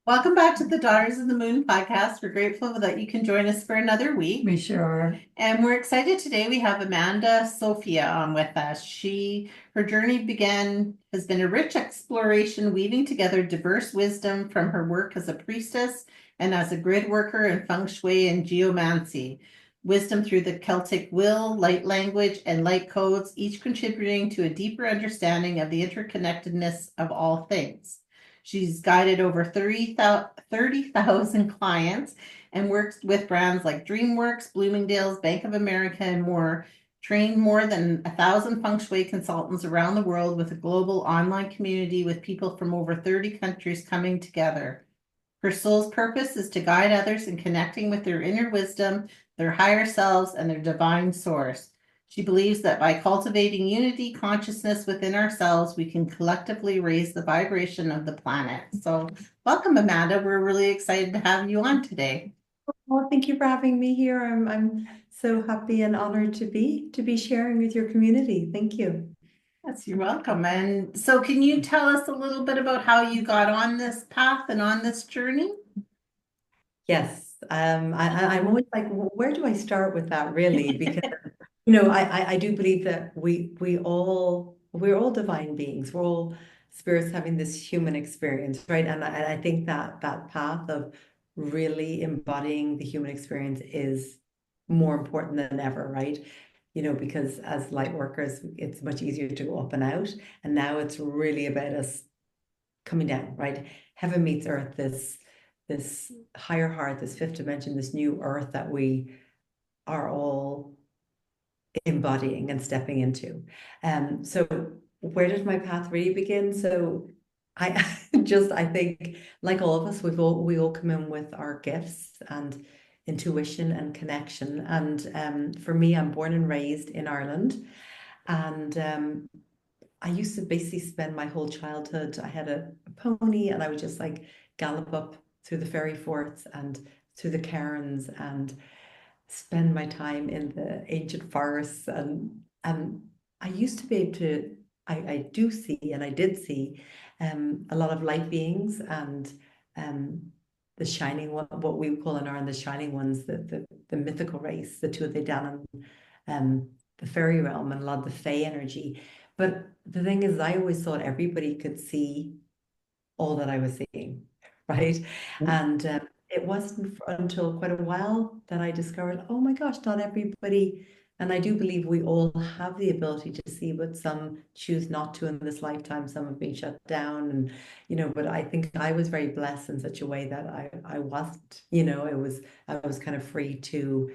Welcome back to the Daughters of the Moon podcast. We're grateful that you can join us for another week. We sure are. And we're excited today. We have Amanda Sophia on with us. Her journey has been a rich exploration, weaving together diverse wisdom from her work as a priestess and as a grid worker in Feng Shui and geomancy. Wisdom through the Celtic will, light language, and light codes, each contributing to a deeper understanding of the interconnectedness of all things. She's guided over 30,000 clients and works with brands like DreamWorks, Bloomingdale's, Bank of America, and more. Trained more than 1,000 feng shui consultants around the world with a global online community with people from over 30 countries coming together. Her soul's purpose is to guide others in connecting with their inner wisdom, their higher selves, and their divine source. She believes that by cultivating unity consciousness within ourselves, we can collectively raise the vibration of the planet. So, welcome, Amanda. We're really excited to have you on today. Well, thank you for having me here. I'm so happy and honored to be sharing with your community. Thank you. Yes, you're welcome. And so, can you tell us a little bit about how you got on this path and on this journey? Yes, I'm always like, where do I start with that really? Because I do believe that we're all divine beings. We're all spirits having this human experience, right? And I think that that path of really embodying the human experience is more important than ever, right? Because as light workers, it's much easier to go up and out. And now it's really about us coming down, right? Heaven meets earth, this higher heart, this fifth dimension, this new earth that we are all embodying and stepping into. So where did my path really begin? So I I think like all of us, we all come in with our gifts and intuition and connection. And for me, I'm born and raised in Ireland. And I used to basically spend my whole childhood. I had a pony, and I would just like gallop up through the fairy forts and through the cairns and spend my time in the ancient forests. And I used to be able to, I do see, and I did see a lot of light beings and um, the shining one, what we call in Ireland the shining ones, the mythical race, the Tuatha Dé Danann, the fairy realm, and a lot of the fae energy. But the thing is, I always thought everybody could see all that I was seeing, right? And it wasn't until quite a while that I discovered, oh my gosh, not everybody. And I do believe we all have the ability to see, but some choose not to in this lifetime. Some have been shut down, and but I think I was very blessed in such a way that I wasn't. I was kind of free to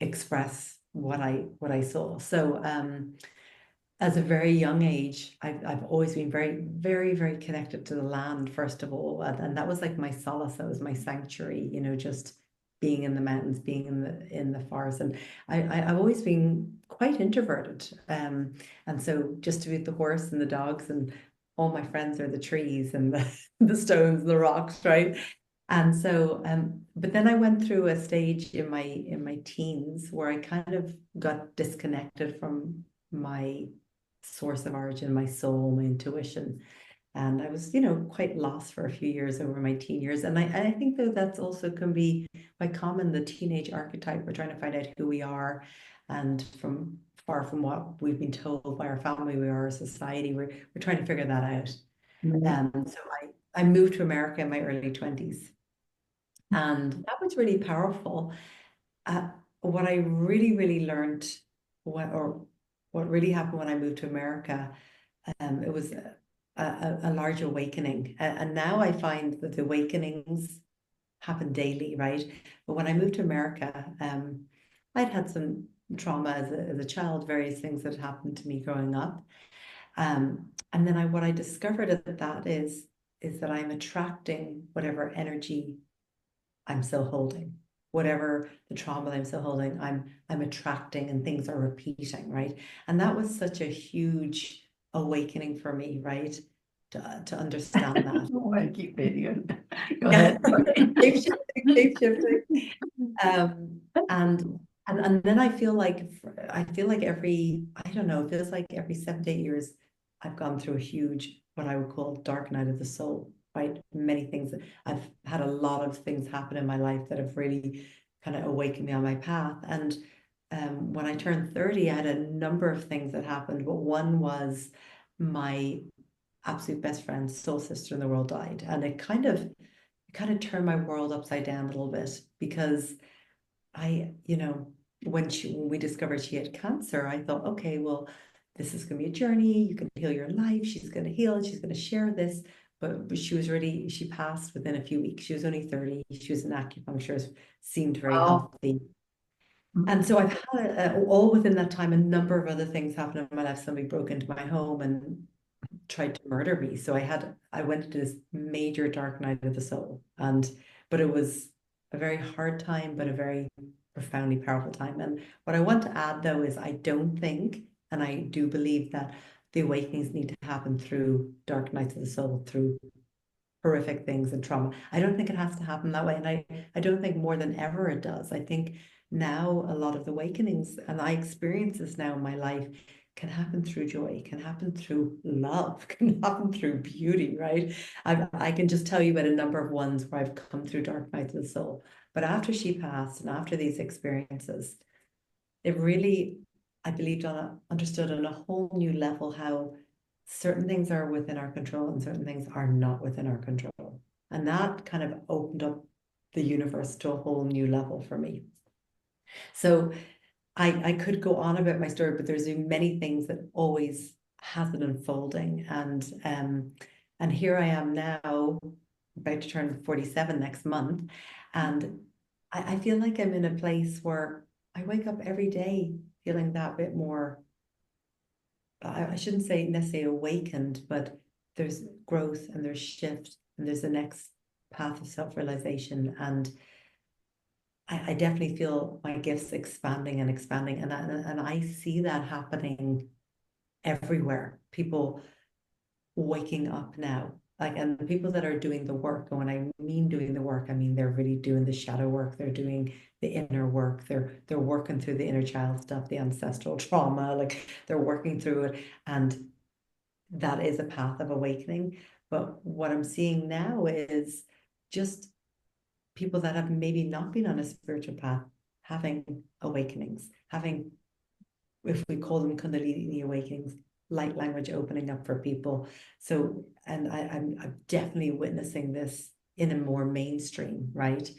express what I saw. So as a very young age, I've always been very, very, very connected to the land, first of all. And that was like my solace, that was my sanctuary, just being in the mountains, being in the forest. And I've always been quite introverted. And so just to be with the horse and the dogs, and all my friends are the trees and the stones and the rocks, right? And so, but then I went through a stage in my teens where I kind of got disconnected from my source of origin, my soul, my intuition. And I was, quite lost for a few years over my teen years. And I think that that's also can be quite common, the teenage archetype. We're trying to find out who we are, and from far from what we've been told by our family we are, our society, we're trying to figure that out. So I moved to America in my early 20s. And that was really powerful. Uh, what I really, really learned, what really happened when I moved to America, it was a large awakening. And now I find that the awakenings happen daily, right? But when I moved to America, I'd had some trauma as a child, various things that happened to me growing up. And then what I discovered at that is that I'm attracting whatever energy I'm still holding. Whatever the trauma that I'm still holding, I'm attracting, and things are repeating, right? And that was such a huge awakening for me, right? To understand that. Oh, I keep videoing. Go ahead. Shape shifting, shape shifting. Um, and then I feel like every, I don't know, it feels like every 7 to 8 years I've gone through a huge, what I would call dark night of the soul. right? Many things. I've had a lot of things happen in my life that have really kind of awakened me on my path. And when I turned 30, I had a number of things that happened, but one was my absolute best friend, soul sister in the world, died. And it kind of turned my world upside down a little bit because when we discovered she had cancer, I thought, okay, well, this is going to be a journey. You can heal your life. She's going to heal and she's going to share this. But she passed within a few weeks. She was only 30. She was an acupuncturist, seemed very Oh. healthy. And so I've had all within that time, a number of other things happen in my life. Somebody broke into my home and tried to murder me. So I went into this major dark night of the soul. But it was a very hard time, but a very profoundly powerful time. And what I want to add though is I don't think, and I do believe that the awakenings need to happen through dark nights of the soul, through horrific things and trauma. I don't think it has to happen that way. And I don't think more than ever it does. I think now a lot of the awakenings, and I experience this now in my life, can happen through joy, can happen through love, can happen through beauty, right? I can just tell you about a number of ones where I've come through dark nights of the soul. But after she passed and after these experiences, it really, I believed understood on a whole new level how certain things are within our control and certain things are not within our control. And that kind of opened up the universe to a whole new level for me. So I could go on about my story, but there's many things that always has it unfolding. And here I am now, about to turn 47 next month. And I feel like I'm in a place where I wake up every day feeling that bit more, I shouldn't say necessarily awakened, but there's growth and there's shift and there's the next path of self-realization. And I definitely feel my gifts expanding and expanding. And I see that happening everywhere. People waking up now. Like, and the people that are doing the work, and when I mean doing the work, I mean they're really doing the shadow work, they're doing the inner work, they're working through the inner child stuff, the ancestral trauma, like they're working through it. And that is a path of awakening. But what I'm seeing now is just people that have maybe not been on a spiritual path having awakenings, having, if we call them Kundalini awakenings, light language opening up for people. So, and I'm definitely witnessing this in a more mainstream, right?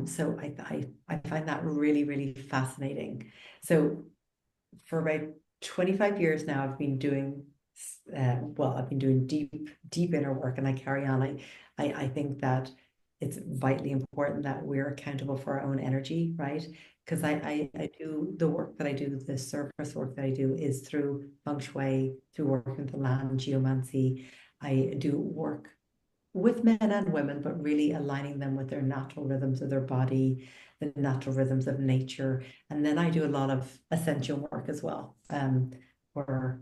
So I find that really, really fascinating. So for about 25 years now, I've been doing I've been doing deep inner work, and I carry on. I think that it's vitally important that we're accountable for our own energy, right? Because I do the work that I do, the service work that I do is through Feng Shui, through working with the land, geomancy. I do work with men and women, but really aligning them with their natural rhythms of their body, the natural rhythms of nature. And then I do a lot of ascension work as well. Or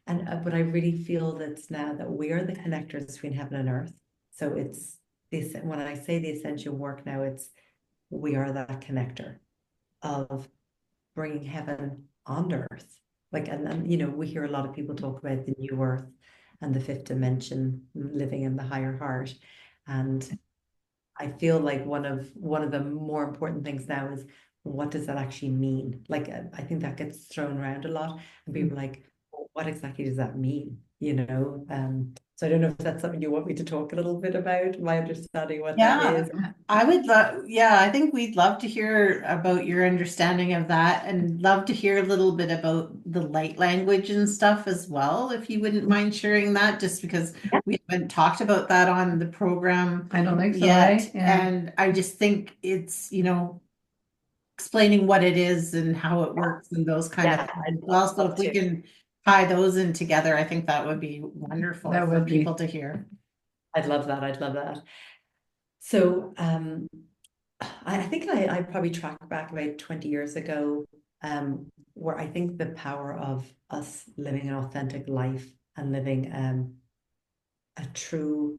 but I really feel that now that we are the connectors between heaven and earth. So it's this, when I say the ascension work now, it's we are that connector of bringing heaven on earth. Like, and we hear a lot of people talk about the new earth and the fifth dimension, living in the higher heart. And I feel like one of the more important things now is, what does that actually mean? Like, I think that gets thrown around a lot, and people are like, "Well, what exactly does that mean?" So I don't know if that's something you want me to talk a little bit about, my understanding what that Yeah, is. I would love, yeah, I think we'd love to hear about your understanding of that and love to hear a little bit about the light language and stuff as well, if you wouldn't mind sharing that, just because Yeah. we haven't talked about that on the program I don't think so, yet. right? Yeah. And I just think it's, explaining what it is and how it works and those kind of Yeah, things I'd as well. So love if we to. can tie those in together, I think that would be wonderful That for would be. people to hear. I'd love that. I'd love that. So I think I probably track back about 20 years ago, where I think the power of us living an authentic life and living a true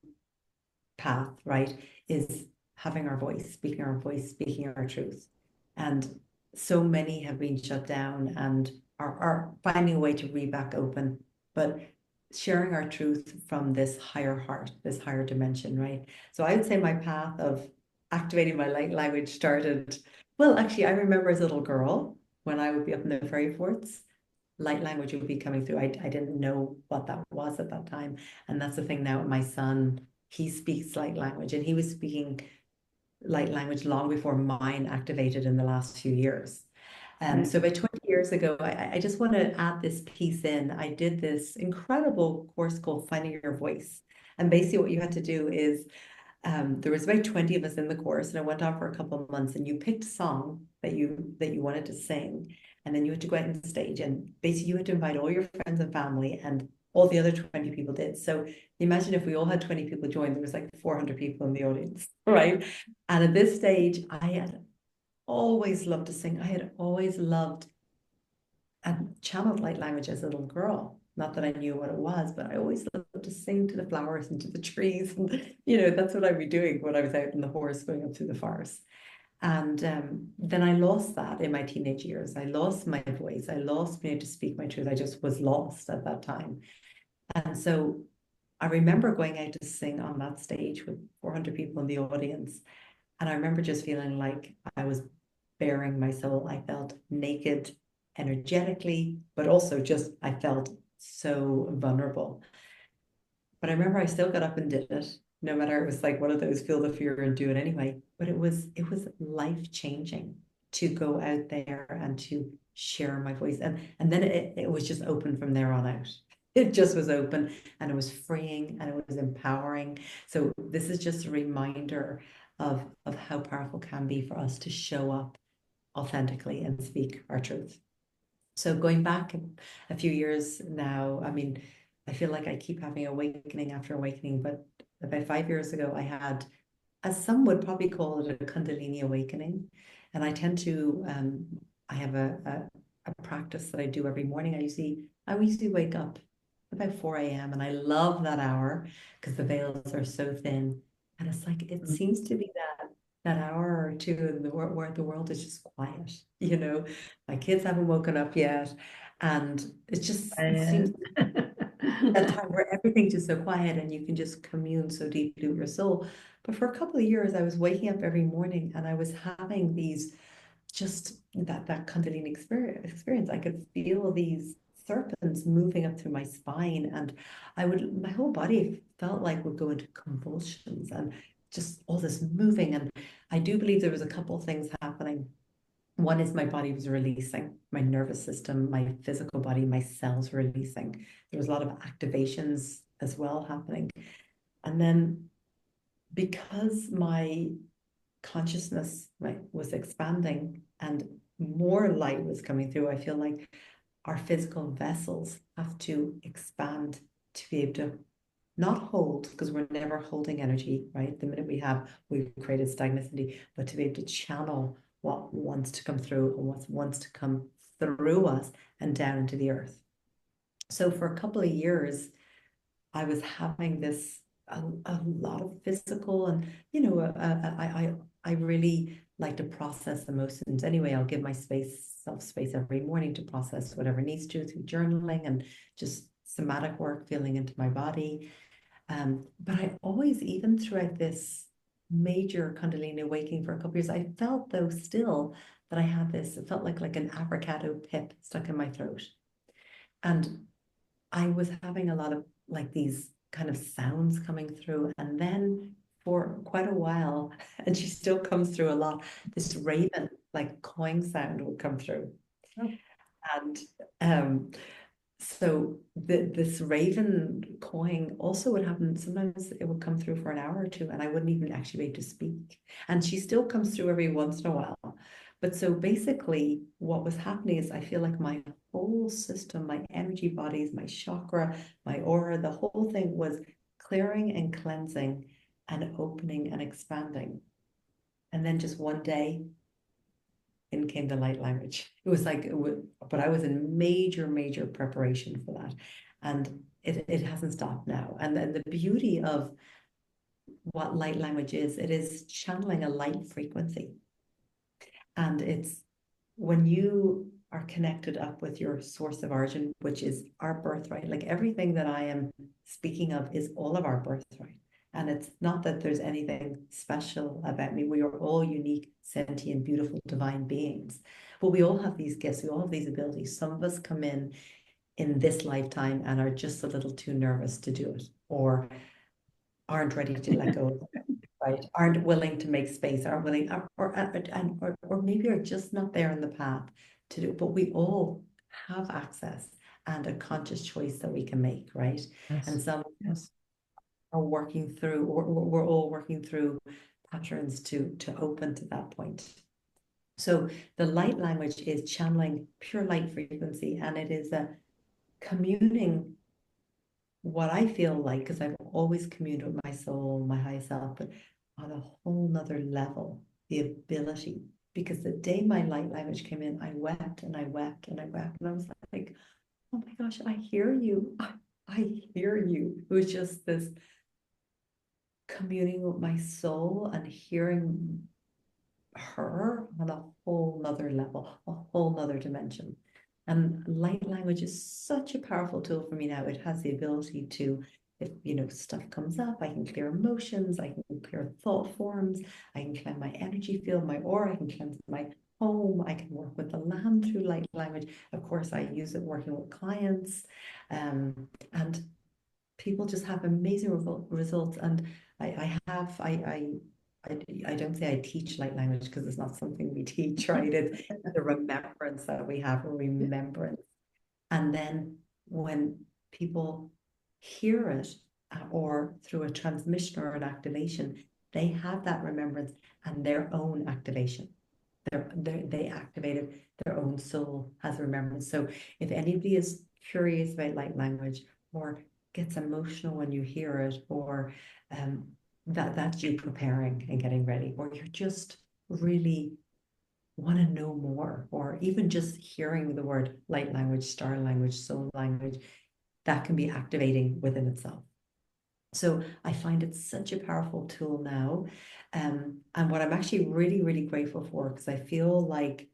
path, right, is having our voice, speaking our truth. And so many have been shut down and are finding a way to re back open. But sharing our truth from this higher heart, this higher dimension, right? So I would say my path of activating my light language started, well, actually, I remember as a little girl when I would be up in the fairy forts, light language would be coming through. I didn't know what that was at that time. And that's the thing now with my son, he speaks light language, and he was speaking light language long before mine activated in the last few years. So about 20 years ago, I just want to add this piece in. I did this incredible course called Finding Your Voice. And basically what you had to do is there was about 20 of us in the course, and I went on for a couple of months, and you picked a song that you wanted to sing, and then you had to go out on stage, and basically you had to invite all your friends and family, and all the other 20 people did. So imagine if we all had 20 people join, there was like 400 people in the audience, right? And at this stage, I had always loved to sing. I had always loved and channeled light language as a little girl. Not that I knew what it was, but I always loved to sing to the flowers and to the trees. And, that's what I'd be doing when I was out in the horse going up through the forest. And then I lost that in my teenage years. I lost my voice. I lost being able to speak my truth. I just was lost at that time. And so I remember going out to sing on that stage with 400 people in the audience. And I remember just feeling like I was bearing my soul. I felt naked energetically, but also just I felt so vulnerable. But I remember I still got up and did it, no matter it was like one of those feel the fear and do it anyway. But it was life changing to go out there and to share my voice. And then it was just open from there on out. It just was open, and it was freeing, and it was empowering. So this is just a reminder of how powerful it can be for us to show up authentically and speak our truth. So going back a few years now, I mean, I feel like I keep having awakening after awakening, but about 5 years ago, I had, as some would probably call it, a Kundalini awakening. And I tend to, I have a practice that I do every morning. I usually wake up about 4 a.m. and I love that hour because the veils are so thin. And it's like, it seems to be that hour or two in the where the world is just quiet. My kids haven't woken up yet, and it seems that time where everything's just so quiet and you can just commune so deeply with your soul. But for a couple of years, I was waking up every morning and I was having these just that Kundalini experience. I could feel these serpents moving up through my spine, and my whole body felt like would go into convulsions, and just all this moving. And I do believe there was a couple of things happening. One is my body was releasing, my nervous system, my physical body, my cells were releasing. There was a lot of activations as well happening. And then because my consciousness, right, was expanding and more light was coming through, I feel like our physical vessels have to expand to be able to not hold, because we're never holding energy, right? The minute we've created stagnancy, but to be able to channel what wants to come through and what wants to come through us and down into the earth. So for a couple of years, I was having this a lot of physical, and I really like to process emotions anyway. I'll give my self space every morning to process whatever needs to through journaling and just somatic work, feeling into my body. But I always, even throughout this major Kundalini awakening for a couple of years, I felt though still that I had this, it felt like an avocado pip stuck in my throat. And I was having a lot of like these kind of sounds coming through. And then for quite a while, and she still comes through a lot, this raven, like cawing sound would come through. Oh. And so this raven cawing also would happen. Sometimes it would come through for an hour or two, and I wouldn't even actually be able to speak. And she still comes through every once in a while. But so basically, what was happening is I feel like my whole system, my energy bodies, my chakra, my aura, the whole thing was clearing and cleansing and opening and expanding. And then just one day, in came the light language. It was like, but I was in major preparation for that. And it hasn't stopped now. And then the beauty of what light language is, it is channeling a light frequency. And it's when you are connected up with your source of origin, which is our birthright. Like everything that I am speaking of is all of our birthright. And it's not that there's anything special about me. We are all unique, sentient, beautiful, divine beings. But we all have these gifts. We all have these abilities. Some of us come in this lifetime and are just a little too nervous to do it, or aren't ready to let go of it, right? Aren't willing to make space, aren't willing, or maybe are just not there in the path to do it. But we all have access and a conscious choice that we can make, right? Yes. And some are working through, or we're all working through patterns to open to that point. So the light language is channeling pure light frequency, and it is a communing what I feel like, because I've always communed with my soul, my high self, but on a whole nother level, the ability. Because the day my light language came in, I wept and I wept and I wept. And I was like, oh my gosh, I hear you. I hear you. It was just this communing with my soul and hearing her on a whole nother level, a whole nother dimension. And light language is such a powerful tool for me now. It has the ability to, if stuff comes up, I can clear emotions, I can clear thought forms, I can cleanse my energy field, my aura, I can cleanse my home, I can work with the land through light language. Of course, I use it working with clients, and people just have amazing results. And I don't say I teach light language, because it's not something we teach, right? It's the remembrance that we have, a remembrance. And then when people hear it, or through a transmission or an activation, they have that remembrance and their own activation. They activated their own soul has remembrance. So if anybody is curious about light language, or gets emotional when you hear it, or that's you preparing and getting ready, or you're just really want to know more, or even just hearing the word light language, star language, soul language, that can be activating within itself. So I find it such a powerful tool now. And what I'm actually really, really grateful for, because I feel like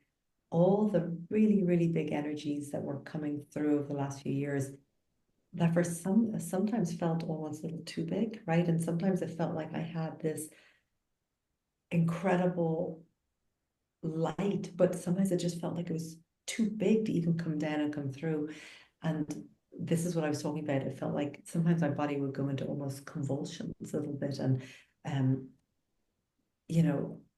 all the really, really big energies that were coming through over the last few years, that for sometimes felt almost a little too big, right? And sometimes it felt like I had this incredible light, but sometimes it just felt like it was too big to even come down and come through. And this is what I was talking about. It felt like sometimes my body would go into almost convulsions a little bit, and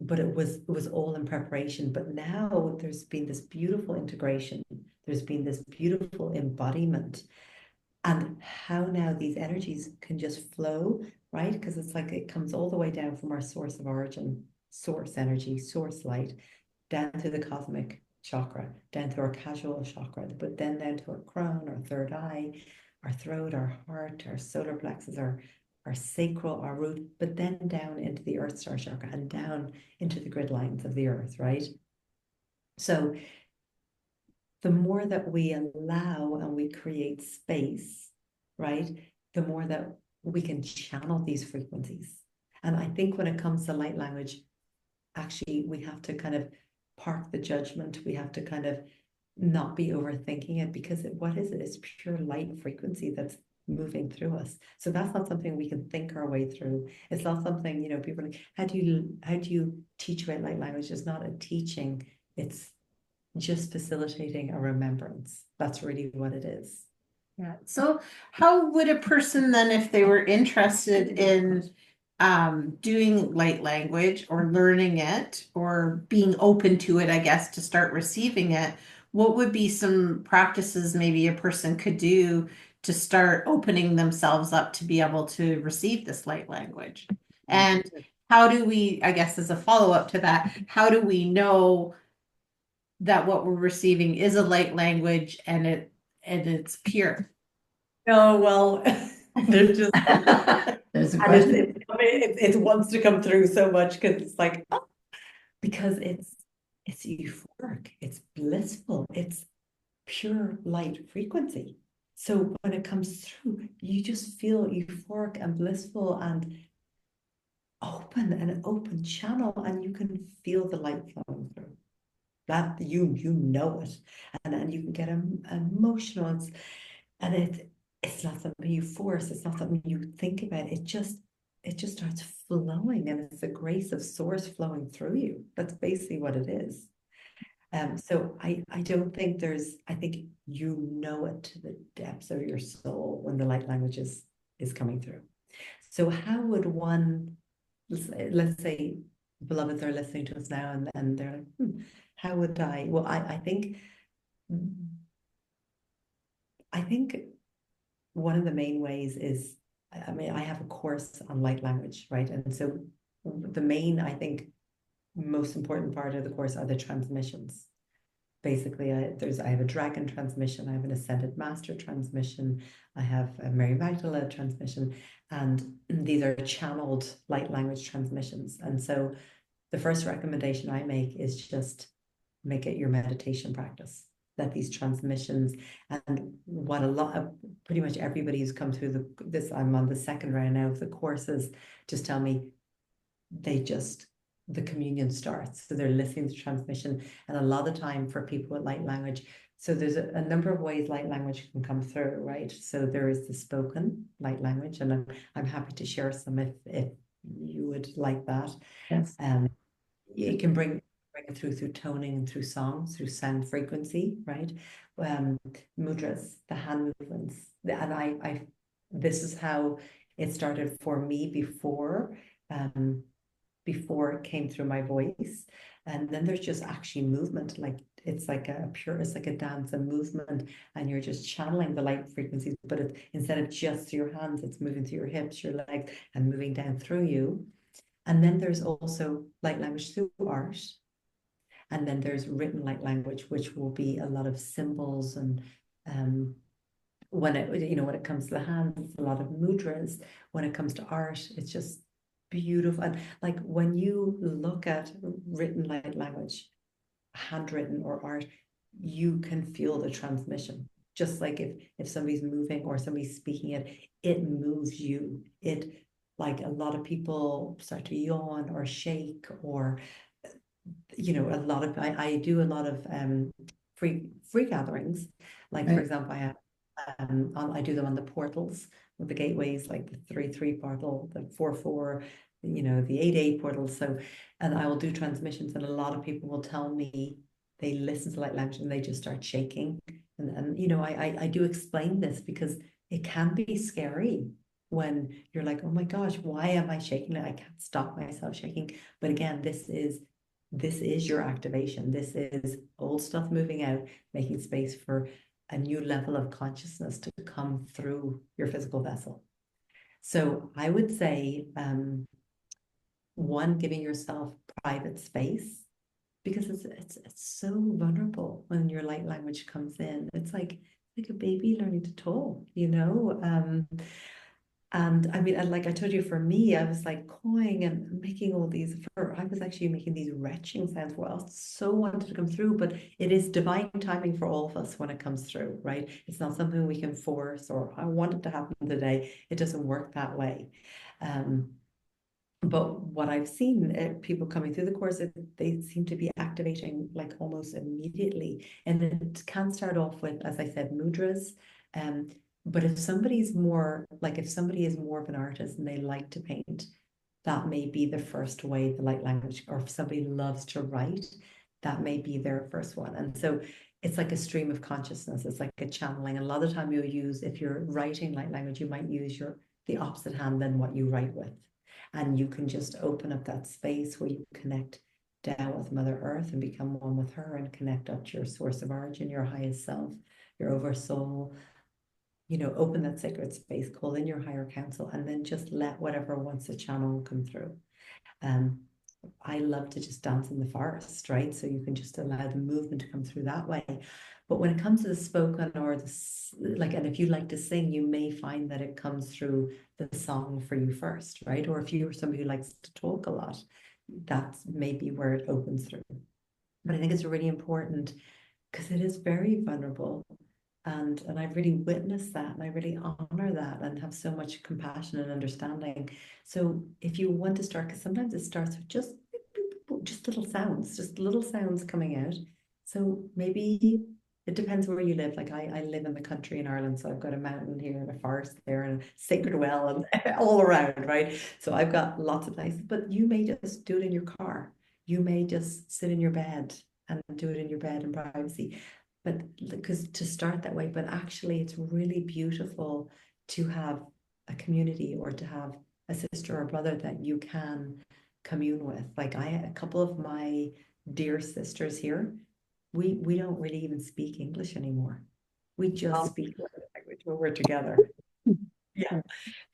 but it was all in preparation. But now there's been this beautiful integration. There's been this beautiful embodiment, and how now these energies can just flow, right? Because it's like it comes all the way down from our source of origin, source energy, source light, down to the cosmic chakra, down to our casual chakra, but then down to our crown, our third eye, our throat, our heart, our solar plexus, our sacral, our root, but then down into the earth star chakra and down into the grid lines of the earth, right? So the more that we allow and we create space, right, the more that we can channel these frequencies. And I think when it comes to light language, actually, we have to kind of park the judgment. We have to kind of not be overthinking it, because what is it? It's pure light frequency that's moving through us. So that's not something we can think our way through. It's not something, people are like, how do you teach about light language? It's not a teaching. It's just facilitating a remembrance. That's really what it is. Yeah. So how would a person then, if they were interested in doing light language or learning it or being open to it, I guess, to start receiving it, what would be some practices maybe a person could do to start opening themselves up to be able to receive this light language? And how do we, I guess, as a follow-up to that, how do we know that what we're receiving is a light language and it's pure? Oh, well, there's just There's a and question. it wants to come through so much, because it's like, oh, because it's euphoric, it's blissful, it's pure light frequency. So when it comes through, you just feel euphoric and blissful and open, and an open channel, and you can feel the light flowing through. that you know it, and then you can get emotional. And it's not something you force. It's not something you think about. It just starts flowing, and it's the grace of source flowing through you. That's basically what it is. So I don't think I think you know it to the depths of your soul when the light language is coming through. So how would one, let's say beloveds are listening to us now, and they're like, how would I? Well, I think one of the main ways is, I mean, I have a course on light language, right? And so the main, I think, most important part of the course are the transmissions. Basically, I have a dragon transmission, I have an ascended master transmission, I have a Mary Magdalene transmission, and these are channeled light language transmissions. And so the first recommendation I make is just make it your meditation practice. That these transmissions, and what a lot of pretty much everybody who's come through this, I'm on the second round now of the courses, just tell me the communion starts. So they're listening to transmission. And a lot of time for people with light language, so there's a number of ways light language can come through, right? So there is the spoken light language, and I'm happy to share some if you would like that. Yes. You can bring it through toning and through song, through sound frequency, right? Mudras, the hand movements. And this is how it started for me before it came through my voice. And then there's just actually movement, like it's like a dance, a movement, and you're just channeling the light frequencies, but instead of just through your hands, it's moving through your hips, your legs, and moving down through you. And then there's also light language through art. And then there's written light language, which will be a lot of symbols. And when it comes to the hands, it's a lot of mudras. When it comes to art, it's just beautiful. And like when you look at written light language, handwritten or art, you can feel the transmission. Just like if somebody's moving or somebody's speaking it moves you. Like a lot of people start to yawn or shake, or I do a lot of free gatherings. Like for example, I do them on the portals with the gateways, like the 3-3 portal, the 4-4, the 8-8 portal. So, and I will do transmissions, and a lot of people will tell me they listen to light language and they just start shaking. And I do explain this because it can be scary when you're like, oh my gosh, why am I shaking? I can't stop myself shaking. But again, this is your activation. This is old stuff moving out, making space for a new level of consciousness to come through your physical vessel. So I would say, one, giving yourself private space, because it's so vulnerable when your light language comes in. It's like a baby learning to talk, and I mean, and like I told you, for me, I was like cawing and making all these, I was actually making these retching sounds. Well, so wanted to come through, but it is divine timing for all of us when it comes through, right? It's not something we can force, or I want it to happen today. It doesn't work that way. But what I've seen, people coming through the course, they seem to be activating like almost immediately. And it can start off with, as I said, mudras. But if somebody is more of an artist and they like to paint, that may be the first way, the light language. Or if somebody loves to write, that may be their first one. And so it's like a stream of consciousness. It's like a channeling. A lot of time you'll use, if you're writing light language, you might use the opposite hand than what you write with. And you can just open up that space where you connect down with Mother Earth and become one with her, and connect up to your source of origin, your highest self, your oversoul. Open that sacred space, call in your higher counsel, and then just let whatever wants to channel come through. I love to just dance in the forest, right? So you can just allow the movement to come through that way. But when it comes to the spoken or and if you like to sing, you may find that it comes through the song for you first, right? Or if you're somebody who likes to talk a lot, that's maybe where it opens through. But I think it's really important because it is very vulnerable. And I've really witnessed that, and I really honor that and have so much compassion and understanding. So if you want to start, because sometimes it starts with just just little sounds coming out. So maybe it depends where you live. Like I live in the country in Ireland, so I've got a mountain here and a forest there and a sacred well and all around, right? So I've got lots of places, but you may just do it in your car. You may just sit in your bed and do it in your bed in privacy. But because to start that way, but actually it's really beautiful to have a community or to have a sister or brother that you can commune with. Like a couple of my dear sisters here, we don't really even speak English anymore. We just speak language when we're together. Yeah.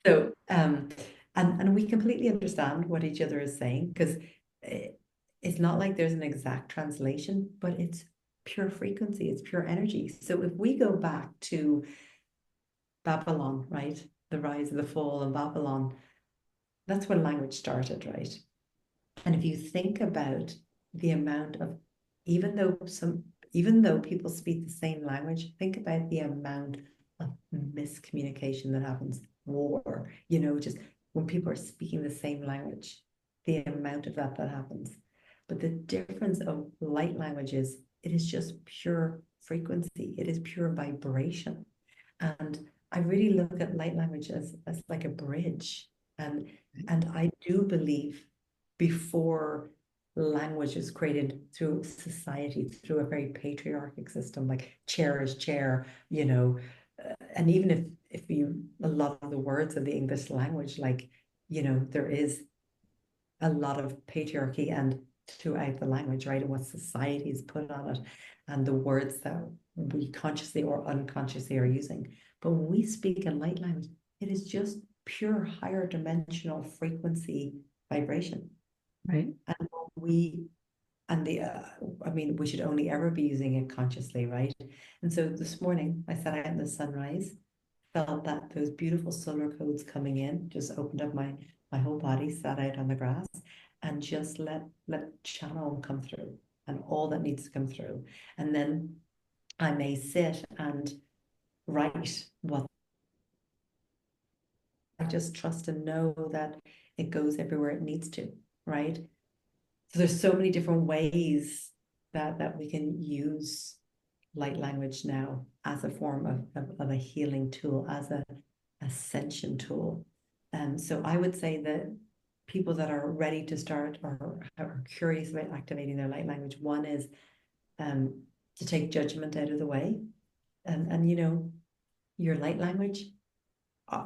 So and we completely understand what each other is saying because it's not like there's an exact translation, but it's pure frequency, it's pure energy. So if we go back to Babylon, right? The rise and the fall of Babylon, that's when language started, right? And if you think about the amount of, even though people speak the same language, think about the amount of miscommunication that happens. War, just when people are speaking the same language, the amount of that happens. But the difference of light language is it is just pure frequency. It is pure vibration. And I really look at light language as like a bridge. And I do believe before language is created through society, through a very patriarchic system, like chair is chair, and even if you a lot of the words of the English language, like, there is a lot of patriarchy and throughout the language, right? And what society has put on it and the words that we consciously or unconsciously are using. But when we speak in light language, it is just pure higher dimensional frequency vibration. Right. And we should only ever be using it consciously, right? And so this morning I sat out in the sunrise, felt that those beautiful solar codes coming in, just opened up my whole body, sat out on the grass, and just let channel come through and all that needs to come through. And then I may sit and write what I just trust and know that it goes everywhere it needs to, right? So there's so many different ways that we can use light language now as a form of a healing tool, as a ascension tool. And so I would say that people that are ready to start or are curious about activating their light language, one is to take judgment out of the way. And your light language,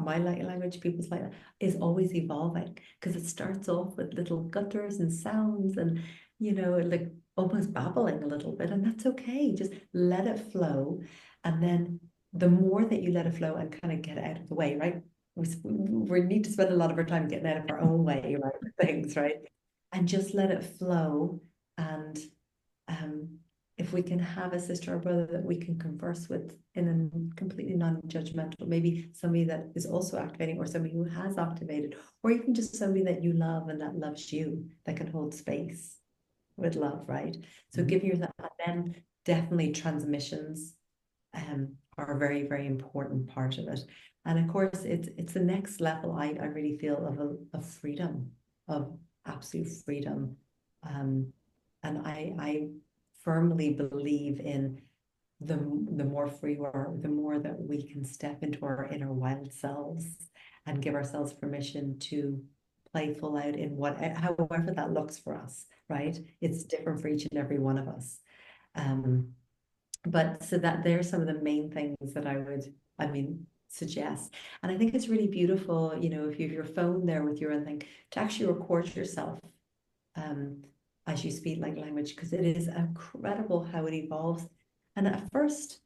my light language, people's light is always evolving because it starts off with little gutters and sounds and like almost babbling a little bit, and that's okay. Just let it flow, and then the more that you let it flow and kind of get out of the way, right? We need to spend a lot of our time getting out of our own way, right? Things, right? And just let it flow. And if we can have a sister or brother that we can converse with in a completely non-judgmental, maybe somebody that is also activating or somebody who has activated, or even just somebody that you love and that loves you, that can hold space with love, right? So giving yourself, and then definitely transmissions are a very, very important part of it. And of course, it's the next level I really feel of freedom, of absolute freedom. And I firmly believe in the more free we are, the more that we can step into our inner wild selves and give ourselves permission to play full out in however that looks for us, right? It's different for each and every one of us. But so that there's some of the main things that suggest. And I think it's really beautiful, if you have your phone there with your own thing, to actually record yourself as you speak like language, because it is incredible how it evolves. And at first,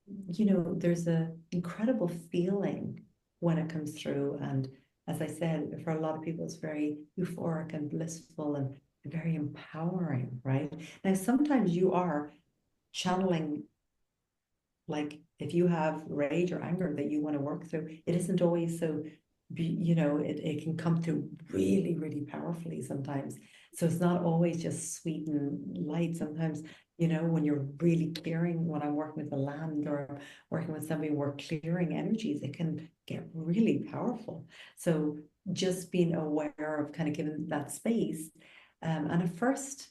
there's an incredible feeling when it comes through. And as I said, for a lot of people, it's very euphoric and blissful and very empowering, right? Now, sometimes you are channeling, like if you have rage or anger that you want to work through, it isn't always so, it can come through really, really powerfully sometimes. So it's not always just sweet and light. Sometimes, when you're really clearing, when I'm working with the land or working with somebody, we're clearing energies, it can get really powerful. So just being aware of kind of giving that space. And at first,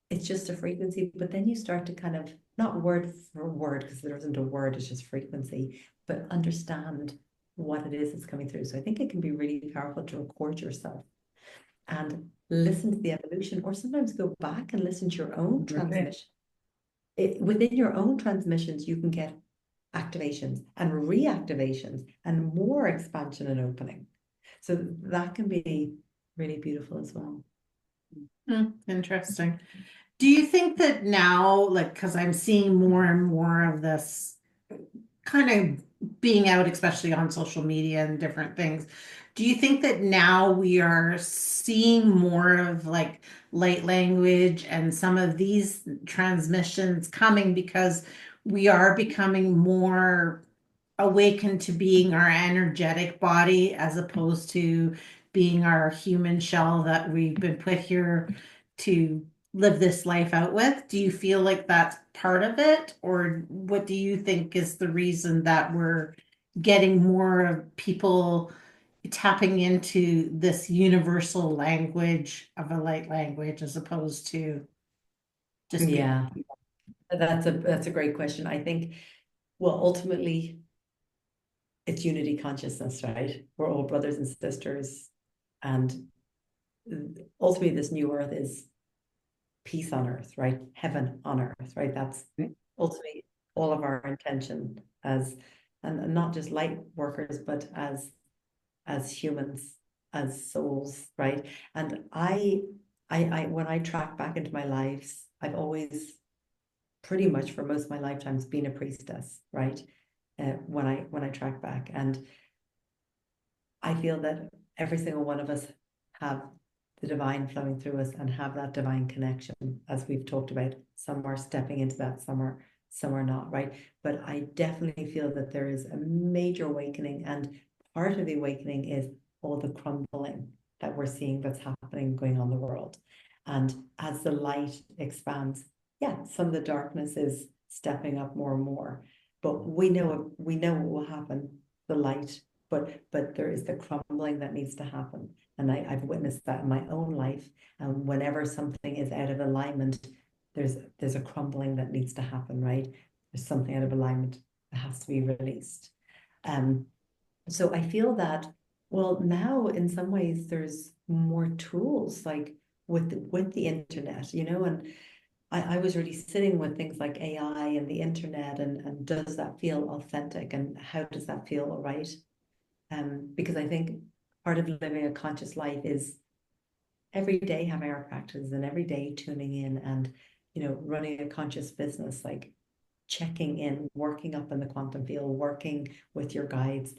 it's just a frequency, but then you start to kind of, not word for word, because there isn't a word, it's just frequency, but understand what it is that's coming through. So I think it can be really powerful to record yourself and listen to the evolution, or sometimes go back and listen to your own transmission. Within your own transmissions, you can get activations and reactivations and more expansion and opening. So that can be really beautiful as well. Interesting. Do you think that now, like, because I'm seeing more and more of this kind of being out, especially on social media and different things, do you think that now we are seeing more of like light language and some of these transmissions coming because we are becoming more awakened to being our energetic body as opposed to being our human shell that we've been put here to live this life out with? Do you feel like that's part of it? Or what do you think is the reason that we're getting more of people tapping into this universal language of a light language as opposed to just being? Yeah, that's a great question. I think, well, ultimately, it's unity consciousness, right? We're all brothers and sisters, and ultimately, this new earth is peace on earth, right? Heaven on earth, right? That's ultimately all of our intention as, and not just light workers, but as humans, as souls, right? And when I track back into my lives, I've always pretty much for most of my lifetimes been a priestess, right? When I track back, and I feel that every single one of us have the divine flowing through us and have that divine connection, as we've talked about. Some are stepping into that, some are not, right? But I definitely feel that there is a major awakening, and part of the awakening is all the crumbling that we're seeing that's happening going on in the world. And as the light expands, yeah, some of the darkness is stepping up more and more. But we know what will happen. The light, but there is the crumbling that needs to happen. And I've witnessed that in my own life. And whenever something is out of alignment, there's a crumbling that needs to happen, right? There's something out of alignment that has to be released. So I feel that, well, now in some ways there's more tools like with the internet, and I was really sitting with things like AI and the internet, and does that feel authentic, and how does that feel right? Because I think part of living a conscious life is every day having our practices and every day tuning in and, running a conscious business, like checking in, working up in the quantum field, working with your guides.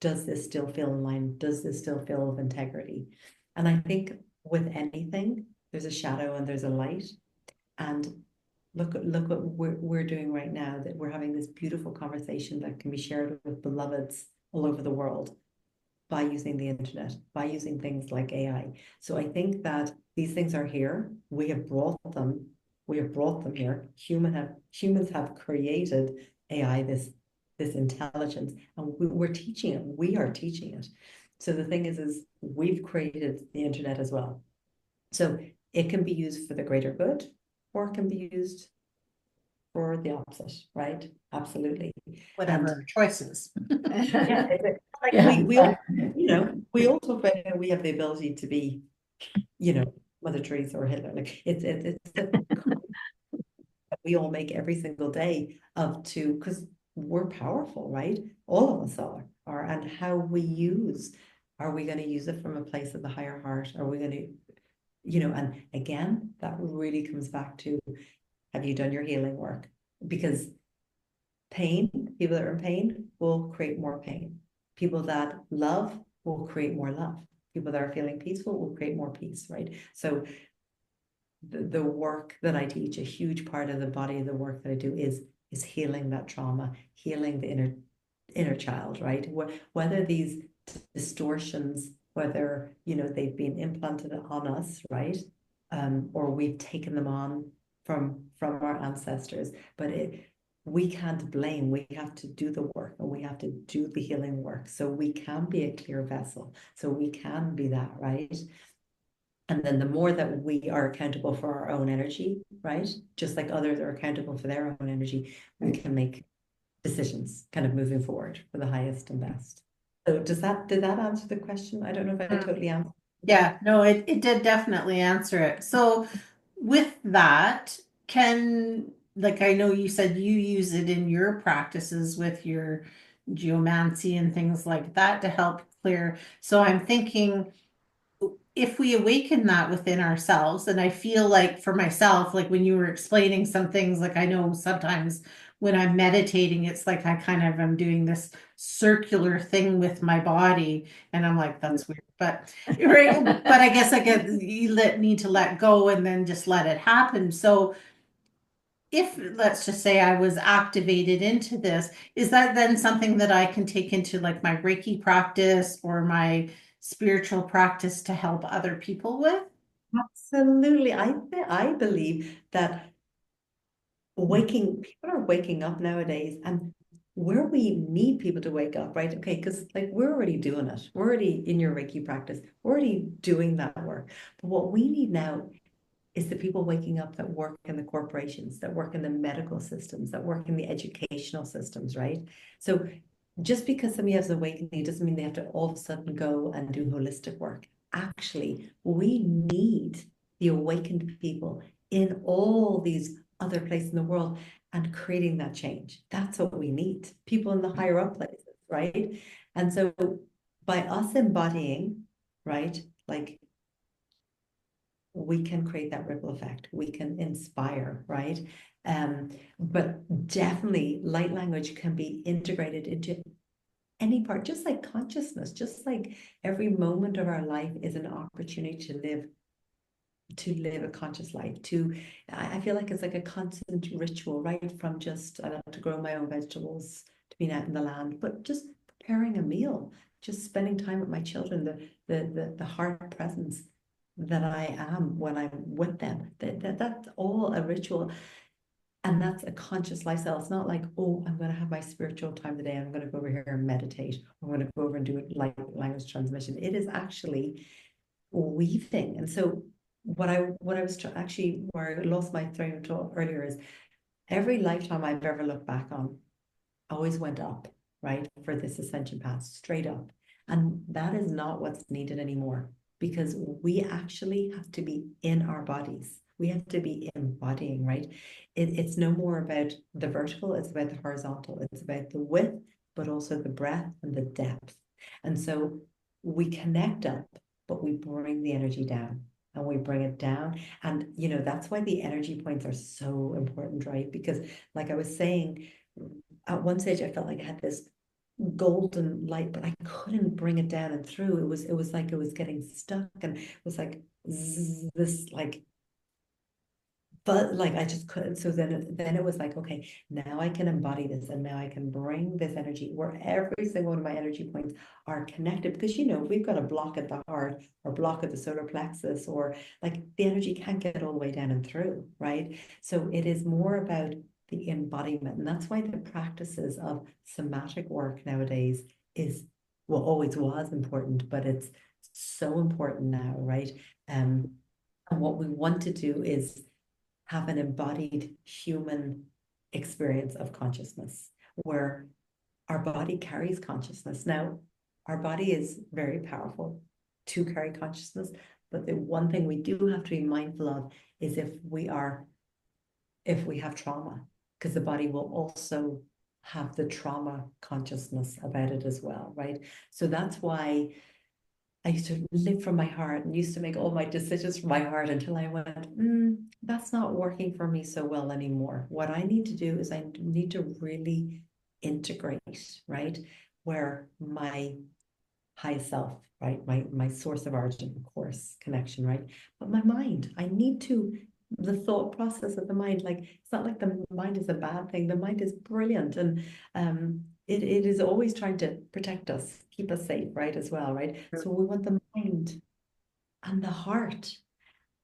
Does this still feel in line? Does this still feel of integrity? And I think with anything, there's a shadow and there's a light. And look what we're doing right now, that we're having this beautiful conversation that can be shared with beloveds all over the world by using the internet, by using things like AI. So I think that these things are here. We have brought them. We have brought them here. Humans have created AI, this intelligence, and we're teaching it. We are teaching it. So the thing is we've created the internet as well. So it can be used for the greater good, or it can be used for the opposite, right? Absolutely. Whatever our choices. Yeah, like we all, we all talk about how we have the ability to be, Mother Teresa or Hitler. Like it's that we all make every single day because we're powerful, right? All of us are, and how we use, are we going to use it from a place of the higher heart? Are we going to, and again, that really comes back to, have you done your healing work? Because people that are in pain will create more pain. People that love will create more love. People that are feeling peaceful will create more peace, right? So the work that I teach, a huge part of the body of the work that I do is healing that trauma, healing the inner child, right? Whether these distortions, whether they've been implanted on us, right? Or we've taken them on from our ancestors, but we can't blame. We have to do the work, and we have to do the healing work, so we can be a clear vessel, so we can be that, right? And then the more that we are accountable for our own energy, right? Just like others are accountable for their own energy, we can make decisions kind of moving forward for the highest and best. So did that answer the question? I don't know if I totally answered. Yeah, no, it did definitely answer it. So with that, like I know you said you use it in your practices with your geomancy and things like that to help clear. So I'm thinking if we awaken that within ourselves, and I feel like for myself, like when you were explaining some things, like I know sometimes when I'm meditating, it's like I kind of am doing this circular thing with my body, and I'm like, that's weird, but right, but I guess need to let go and then just let it happen. So if let's just say I was activated into this, is that then something that I can take into like my Reiki practice or my spiritual practice to help other people with? Absolutely. I believe that people are waking up nowadays, and where we need people to wake up, right? Okay, because like we're already doing it. We're already in your Reiki practice. We're already doing that work. But what we need now is the people waking up that work in the corporations, that work in the medical systems, that work in the educational systems, right? So just because somebody has an awakening doesn't mean they have to all of a sudden go and do holistic work. Actually, we need the awakened people in all these other places in the world and creating that change. That's what we need. People in the higher up places, right? And so by us embodying, right, like we can create that ripple effect. We can inspire, right? But definitely light language can be integrated into any part, just like consciousness, just like every moment of our life is an opportunity to live a conscious life. I feel like it's like a constant ritual, right? From just I love to grow my own vegetables, to being out in the land, but just preparing a meal, just spending time with my children, the heart presence that I am when I'm with them. That's all a ritual. And that's a conscious lifestyle. It's not like, oh, I'm going to have my spiritual time of the day. I'm going to go over here and meditate. I'm going to go over and do it like language transmission. It is actually weaving. And so what I was actually where I lost my train of thought earlier is every lifetime I've ever looked back on always went up, right? For this ascension path, straight up. And that is not what's needed anymore because we actually have to be in our bodies. We have to be embodying, right? It's no more about the vertical, it's about the horizontal, it's about the width, but also the breadth and the depth. And so we connect up, but we bring the energy down and we bring it down. And, that's why the energy points are so important, right? Because, like I was saying, at one stage I felt like I had this golden light, but I couldn't bring it down and through. It was like it was getting stuck, and it was like this like, but like I just couldn't. So then it was like, okay, now I can embody this, and now I can bring this energy where every single one of my energy points are connected. Because we've got a block at the heart or block at the solar plexus, or like the energy can't get all the way down and through, right? So it is more about the embodiment. And that's why the practices of somatic work nowadays is, well, always was important, but it's so important now, right? And what we want to do is have an embodied human experience of consciousness where our body carries consciousness. Now, our body is very powerful to carry consciousness, but the one thing we do have to be mindful of is if we have trauma, because the body will also have the trauma consciousness about it as well, right? So that's why I used to live from my heart and used to make all my decisions from my heart until I went, that's not working for me so well anymore. What I need to do is I need to really integrate, right? Where my high self, right? My source of origin, of course, connection, right? But my mind, the thought process of the mind, like it's not like the mind is a bad thing. The mind is brilliant, and it is always trying to protect us, keep us safe, right? As well, right? So we want the mind and the heart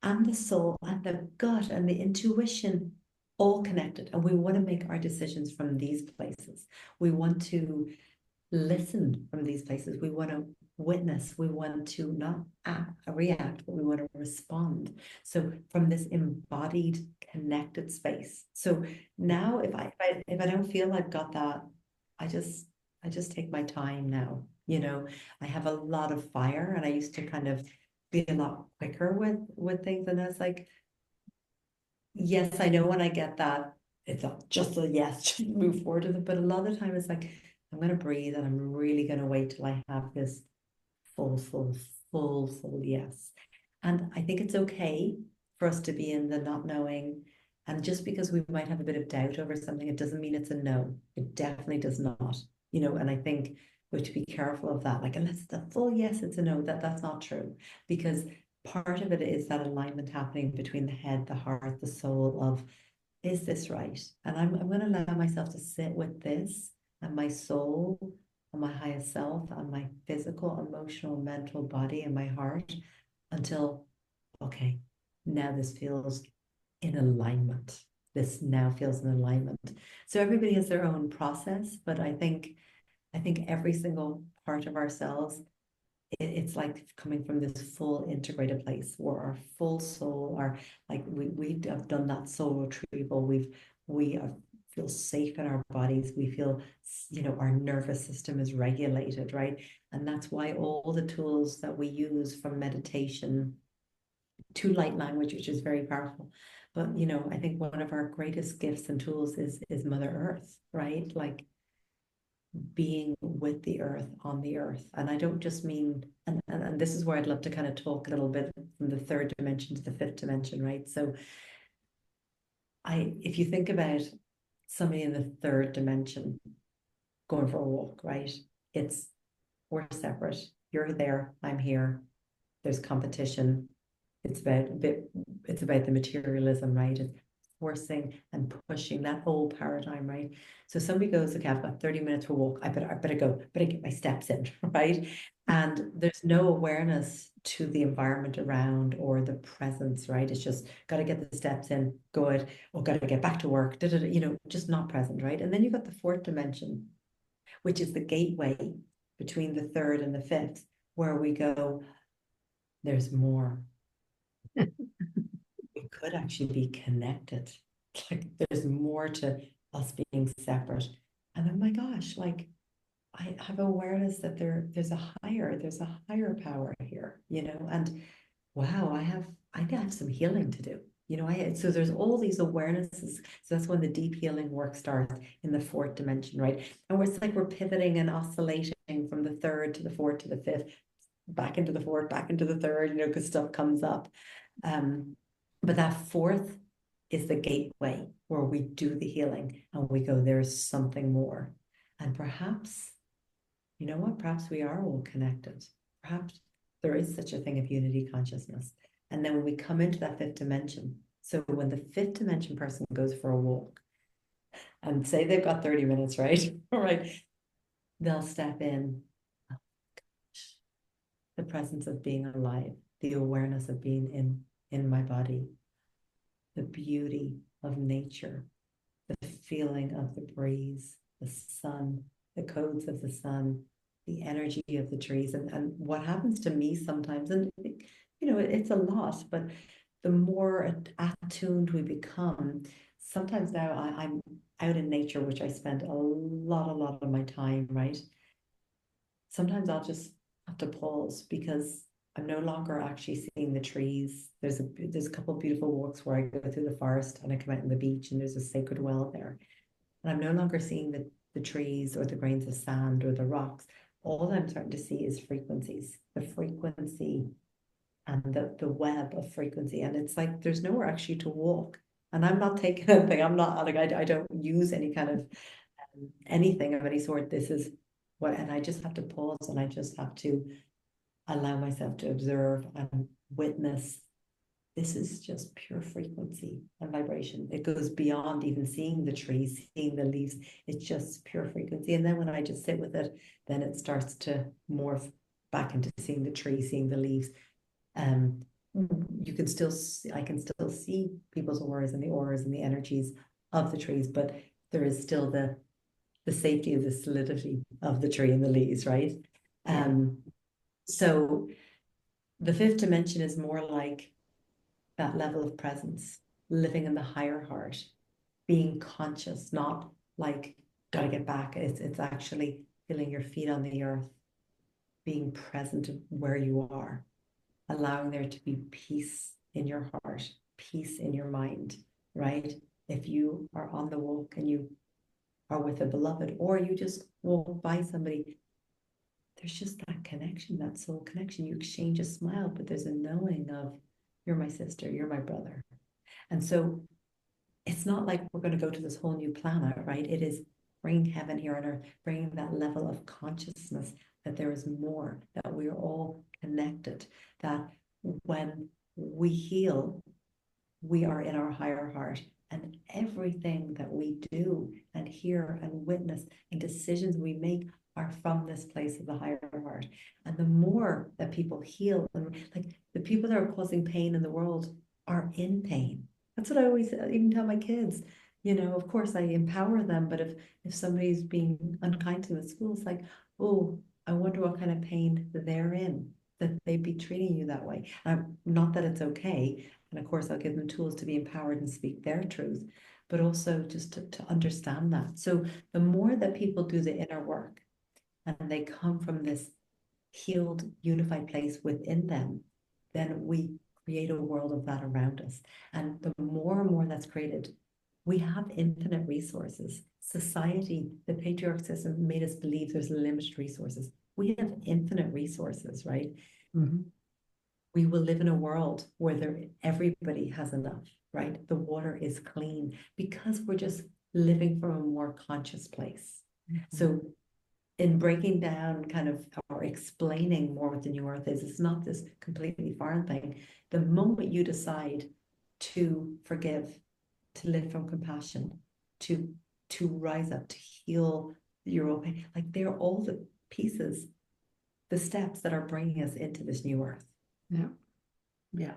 and the soul and the gut and the intuition all connected, and we want to make our decisions from these places. We want to listen from these places. We want to witness. We want to not react, but we want to respond. So from this embodied, connected space. So now, if I don't feel I've got that, I just take my time now. You know, I have a lot of fire, and I used to kind of be a lot quicker with things, and I was like, yes, I know when I get that, it's not just a yes, just move forward with it. But a lot of the time it's like, I'm gonna breathe and I'm really gonna wait till I have this full yes. And I think it's okay for us to be in the not knowing. And just because we might have a bit of doubt over something, it doesn't mean it's a no. It definitely does not. You know, and I think we have to be careful of that. Like, unless it's a full yes, it's a no, that's not true. Because part of it is that alignment happening between the head, the heart, the soul of, is this right? And I'm going to allow myself to sit with this and my soul and my highest self and my physical, emotional, mental body and my heart until, okay, now this feels in alignment. This now feels in alignment. So everybody has their own process, but I think every single part of ourselves, it's like coming from this full integrated place where our full soul are like we have done that soul retrieval. We feel safe in our bodies. We feel, you know, our nervous system is regulated, right? And that's why all the tools that we use from meditation to light language, which is very powerful. But you know, I think one of our greatest gifts and tools is Mother Earth, right? Like being with the earth, on the earth. And I don't just mean, and this is where I'd love to kind of talk a little bit from the third dimension to the fifth dimension, right? So if you think about somebody in the third dimension going for a walk, right? It's, we're separate. You're there, I'm here. There's competition. It's about the materialism, right? It's forcing and pushing that old paradigm, right? So somebody goes, okay, I've got 30 minutes for a walk. I better go, better get my steps in, right? And there's no awareness to the environment around or the presence, right? It's just got to get the steps in, good, or got to get back to work, you know, just not present, right? And then you've got the fourth dimension, which is the gateway between the third and the fifth, where we go, there's more. We could actually be connected. Like there's more to us being separate. And oh my gosh, like I have awareness that there's a higher power here, you know, and wow, I have some healing to do. You know, so there's all these awarenesses. So that's when the deep healing work starts in the fourth dimension, right? And it's like we're pivoting and oscillating from the third to the fourth to the fifth, back into the fourth, back into the third, you know, because stuff comes up. But that fourth is the gateway where we do the healing and we go, there's something more. And perhaps, you know what? Perhaps we are all connected. Perhaps there is such a thing of unity consciousness. And then when we come into that fifth dimension, so when the fifth dimension person goes for a walk and say they've got 30 minutes, right? All right, they'll step in. Oh, gosh. The presence of being alive, the awareness of being in my body, the beauty of nature, the feeling of the breeze, the sun, the codes of the sun, the energy of the trees. And what happens to me sometimes, and you know, it's a lot, but the more attuned we become, sometimes now I'm out in nature, which I spend a lot of my time, right? Sometimes I'll just have to pause because I'm no longer actually seeing the trees. There's a couple of beautiful walks where I go through the forest and I come out on the beach and there's a sacred well there. And I'm no longer seeing the trees or the grains of sand or the rocks. All I'm starting to see is frequencies, the frequency and the web of frequency. And it's like there's nowhere actually to walk. And I'm not taking anything. I'm not like I don't use any kind of anything of any sort. This is what, and I just have to pause and I just have to allow myself to observe and witness. This is just pure frequency and vibration. It goes beyond even seeing the trees, seeing the leaves. It's just pure frequency. And then when I just sit with it, then it starts to morph back into seeing the trees, seeing the leaves. You can still see, I can still see people's auras and the energies of the trees, but there is still the safety of the solidity of the tree and the leaves, right? So the fifth dimension is more like that level of presence, living in the higher heart, being conscious, not like gotta get back. It's actually feeling your feet on the earth, being present where you are, allowing there to be peace in your heart, peace in your mind, right? If you are on the walk and you are with a beloved, or you just walk by somebody, there's just that connection, that soul connection. You exchange a smile, but there's a knowing of, you're my sister, you're my brother. And so it's not like we're going to go to this whole new planet, right? It is bringing heaven here on earth, bringing that level of consciousness that there is more, that we're all connected, that when we heal, we are in our higher heart. And everything that we do and hear and witness and decisions we make are from this place of the higher heart. And the more that people heal, and like the people that are causing pain in the world are in pain. That's what I always even tell my kids. You know, of course I empower them, but if somebody's being unkind to the school, it's like, oh, I wonder what kind of pain they're in, that they'd be treating you that way. Not that it's okay. And of course, I'll give them tools to be empowered and speak their truth, but also just to understand that. So the more that people do the inner work and they come from this healed, unified place within them, then we create a world of that around us. And the more and more that's created, we have infinite resources. Society, the patriarch system made us believe there's limited resources. We have infinite resources, right? Mm-hmm. We will live in a world where everybody has enough, right? The water is clean because we're just living from a more conscious place. Mm-hmm. So in breaking down kind of or explaining more what the new earth is, it's not this completely foreign thing. The moment you decide to forgive, to live from compassion, to rise up, to heal your own pain, like they're all the pieces, the steps that are bringing us into this new earth. Yeah. Yeah.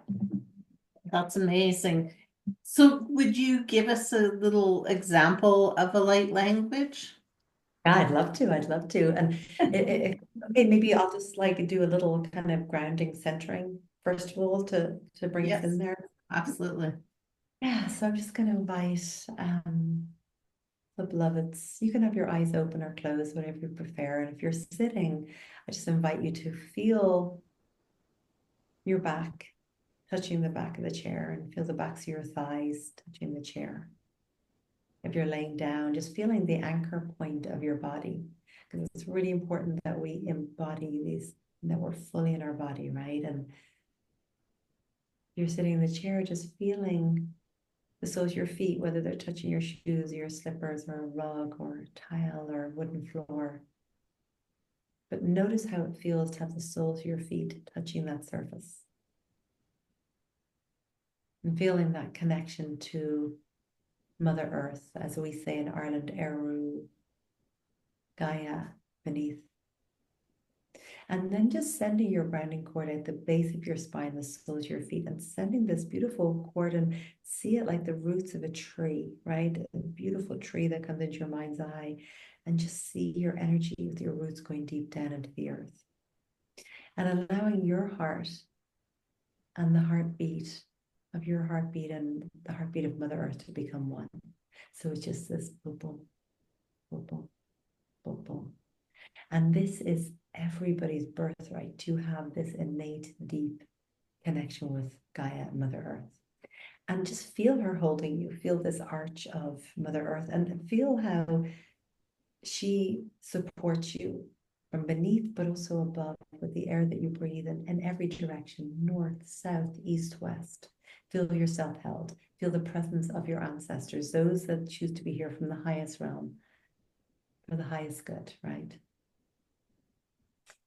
That's amazing. So would you give us a little example of a light language? Yeah, I'd love to. I'd love to. And okay, maybe I'll just like do a little kind of grounding, centering first of all to bring us in there. Absolutely. Yeah, so I'm just going to invite the beloveds. You can have your eyes open or closed, whatever you prefer. And if you're sitting, I just invite you to feel your back touching the back of the chair and feel the backs of your thighs touching the chair. If you're laying down, just feeling the anchor point of your body, because it's really important that we embody these, that we're fully in our body, right? And you're sitting in the chair, just feeling the soles of your feet, whether they're touching your shoes or your slippers or a rug or a tile or a wooden floor. But notice how it feels to have the soles of your feet touching that surface. And feeling that connection to Mother Earth, as we say in Ireland, Eru, Gaia, beneath. And then just sending your grounding cord at the base of your spine, the soles of your feet, and sending this beautiful cord and see it like the roots of a tree, right? A beautiful tree that comes into your mind's eye, and just see your energy with your roots going deep down into the earth. And allowing your heart and the heartbeat of your heartbeat and the heartbeat of Mother Earth to become one. So it's just this boom, boom, boom, boom, boom, boom. And this is everybody's birthright to have this innate, deep connection with Gaia and Mother Earth. And just feel her holding you, feel this arch of Mother Earth, and feel how she supports you from beneath, but also above with the air that you breathe in every direction, north, south, east, west. Feel yourself held. Feel the presence of your ancestors, those that choose to be here from the highest realm for the highest good, right?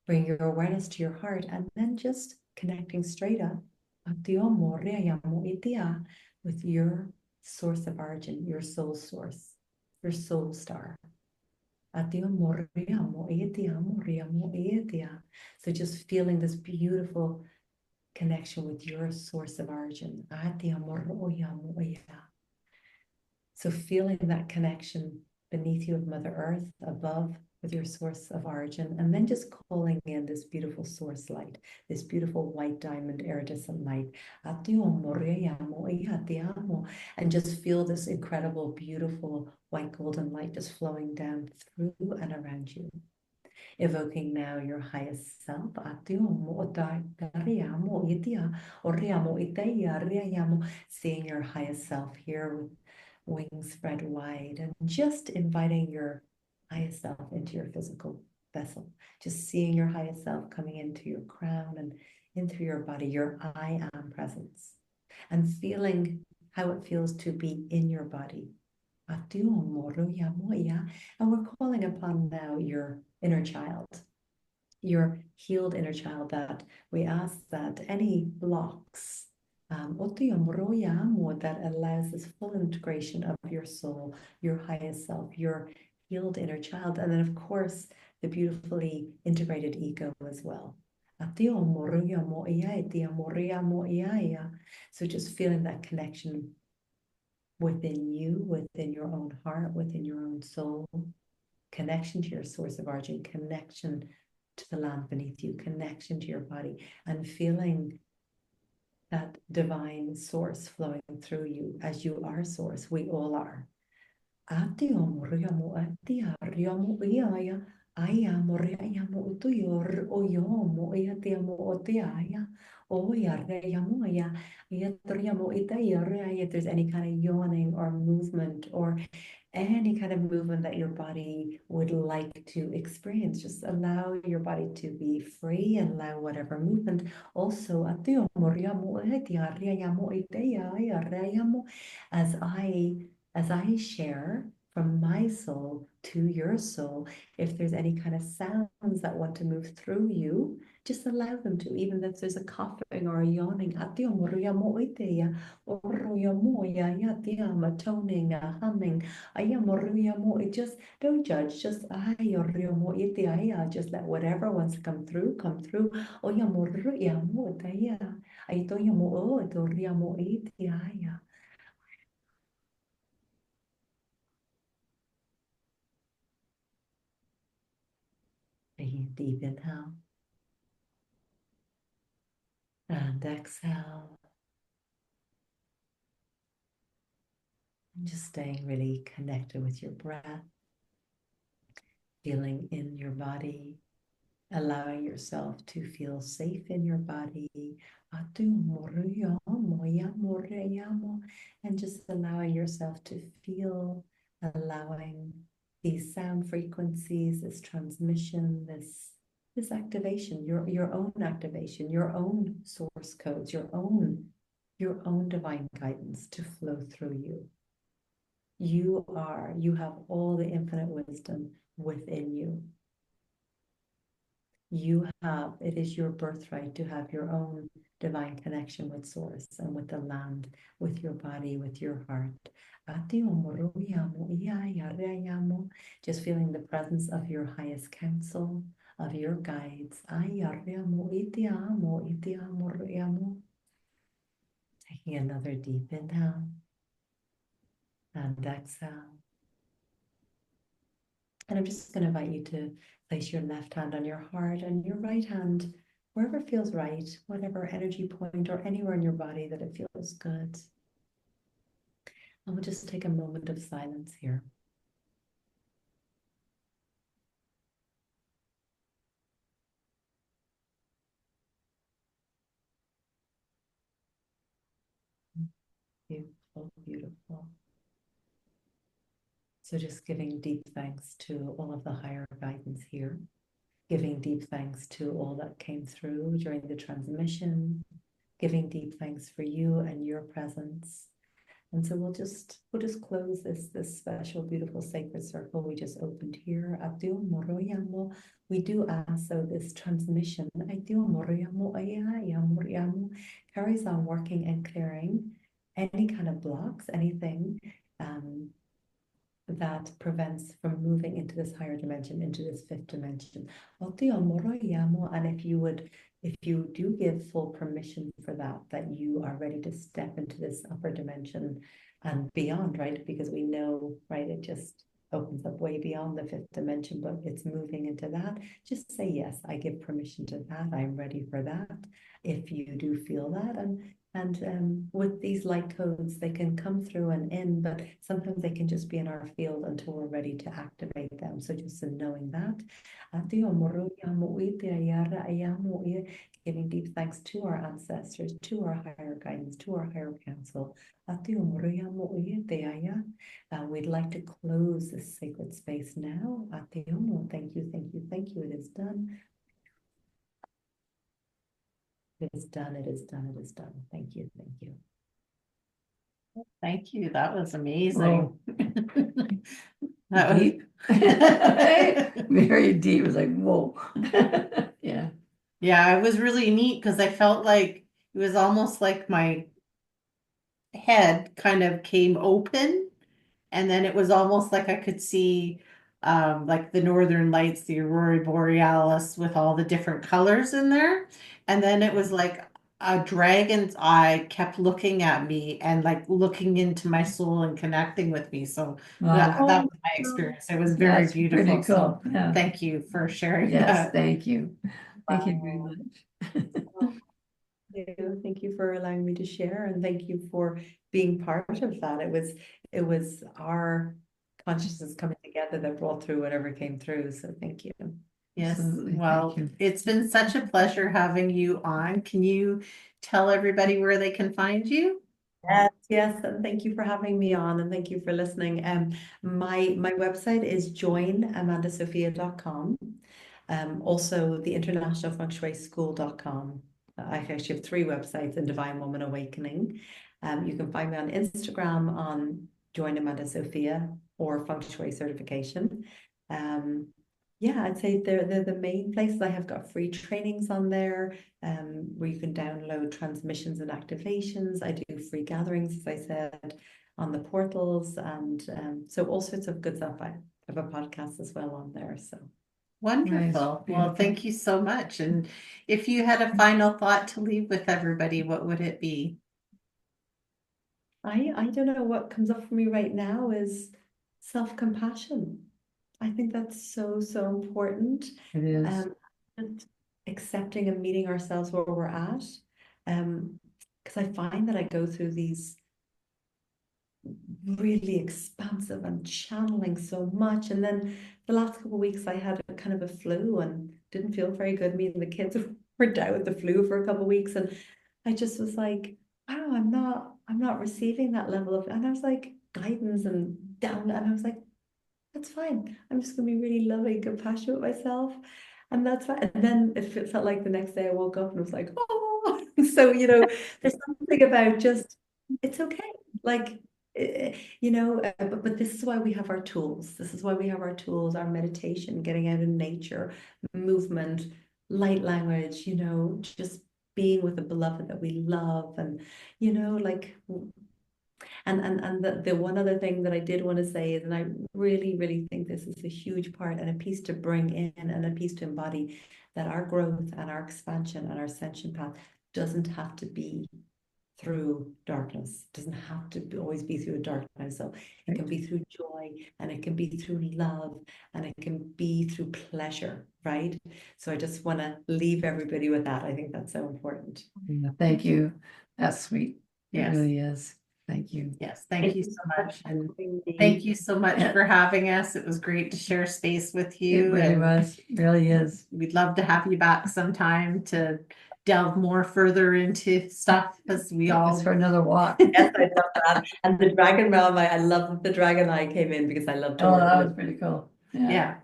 Bring your awareness to your heart and then just connecting straight up with your source of origin, your soul source, your soul star. So just feeling this beautiful connection with your source of origin. So feeling that connection beneath you of Mother Earth, above with your source of origin, and then just calling in this beautiful source light, this beautiful white diamond iridescent light. And just feel this incredible, beautiful white golden light just flowing down through and around you. Evoking now your highest self. Seeing your highest self here with wings spread wide, and just inviting your highest self into your physical vessel. Just seeing your highest self coming into your crown and into your body, your I am presence, and feeling how it feels to be in your body. And we're calling upon now your inner child, your healed inner child, that we ask that any blocks that allows this full integration of your soul, your highest self, your healed inner child, and then of course the beautifully integrated ego as well. So just feeling that connection within you, within your own heart, within your own soul, connection to your source of origin, connection to the land beneath you, connection to your body, and feeling that divine source flowing through you as you are source. We all are. If there's any kind of yawning or movement or any kind of movement that your body would like to experience, just allow your body to be free and allow whatever movement. Also, as I share from my soul to your soul, if there's any kind of sounds that want to move through you, just allow them to, even if there's a coughing or a yawning, a toning, a humming, just don't judge, just just let whatever wants to come through, come through. Taking a deep inhale and exhale. And just staying really connected with your breath, feeling in your body, allowing yourself to feel safe in your body. And just allowing yourself to feel, allowing these sound frequencies, this transmission, this activation, your own activation, your own source codes, your own divine guidance to flow through you. You have all the infinite wisdom within you. It is your birthright to have your own divine connection with source and with the land, with your body, with your heart. Just feeling the presence of your highest counsel, of your guides. Taking another deep inhale and exhale. And I'm just going to invite you to place your left hand on your heart and your right hand wherever feels right, whatever energy point or anywhere in your body that it feels good. And we'll just take a moment of silence here. Beautiful, beautiful. So just giving deep thanks to all of the higher guidance here, giving deep thanks to all that came through during the transmission, giving deep thanks for you and your presence. And so we'll just close this special, beautiful sacred circle we just opened here. We do ask, so this transmission carries on working and clearing any kind of blocks, anything that prevents from moving into this higher dimension, into this fifth dimension. And if you do give full permission for that you are ready to step into this upper dimension and beyond, right? Because we know, right, it just opens up way beyond the fifth dimension, but it's moving into that. Just say, yes, I give permission to that. I'm ready for that. If you do feel that, and with these light codes, they can come through and in, but sometimes they can just be in our field until we're ready to activate them. So just in knowing that, giving deep thanks to our ancestors, to our higher guidance, to our higher counsel. We'd like to close this sacred space now. Thank you, thank you, thank you. It is done. It is done, it is done, it is done. Thank you, thank you. Thank you. That was amazing. That was Deep. Very deep. It was like, whoa. Yeah. Yeah, it was really neat because I felt like it was almost like my head kind of came open, and then it was almost like I could see like the northern lights, the aurora borealis with all the different colors in there. And then it was like a dragon's eye kept looking at me and like looking into my soul and connecting with me. So that Wow. was my experience. It was very That's beautiful. pretty So cool. Yeah. thank you for sharing Yes, that. thank you. Thank you very Wow. much. Thank you for allowing me to share, and thank you for being part of that. It was our consciousness coming together that brought through whatever came through. So thank you. Yes, Absolutely. well, Thank you. it's been such a pleasure having you on. Can you tell everybody where they can find you? Yes, yes, and thank you for having me on, and thank you for listening. My website is joinamandasophia.com. Also the International Feng Shui School.com. I actually have 3 websites in Divine Woman Awakening. You can find me on Instagram on Join Amanda Sophia or Feng Shui Certification. Yeah, I'd say they're the main places. I have got free trainings on there, where you can download transmissions and activations. I do free gatherings, as I said, on the portals, and so all sorts of good stuff. I have a podcast as well on there. So Wonderful. Nice. Well, Beautiful. thank you so much. And if you had a final thought to leave with everybody, what would it be? I don't know, what comes up for me right now is self-compassion. I think that's so, so important. It is. Just accepting and meeting ourselves where we're at. Because I find that I go through these really expansive and channeling so much. And then the last couple of weeks I had a kind of a flu and didn't feel very good. Me and the kids were down with the flu for a couple of weeks. And I just was like, wow, I'm not receiving that level of, and I was like, guidance and down. And I was like, that's fine. I'm just gonna be really loving, compassionate with myself. And that's fine. And then it felt like the next day I woke up and was like, oh, so there's something about just, it's okay. Like but this is why we have our tools. This is why we have our tools, our meditation, getting out in nature, movement, light language, just being with the beloved that we love. And like, and the one other thing that I did want to say is, and I really, really think this is a huge part and a piece to bring in and a piece to embody, that our growth and our expansion and our ascension path doesn't have to be through darkness. It doesn't have to always be through darkness. So it can be through joy, and it can be through love, and it can be through pleasure, right? So I just want to leave everybody with that. I think that's so important. Yeah, thank you. That's sweet. It Yes. really is. Thank you. Yes, thank you so much. And thank you so much for having us. It was great to share space with It you. really And was. It really is. we'd love to have you back sometime to delve more further into stuff, as we all It's for another walk. Yes, I love that. And the dragon realm, I love that the dragon eye came in, because I love to Oh, work that with was pretty cool. Yeah.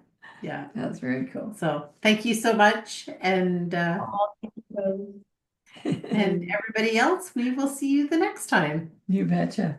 That's very cool. So thank you so much. And it. and everybody else, we will see you the next time. You betcha.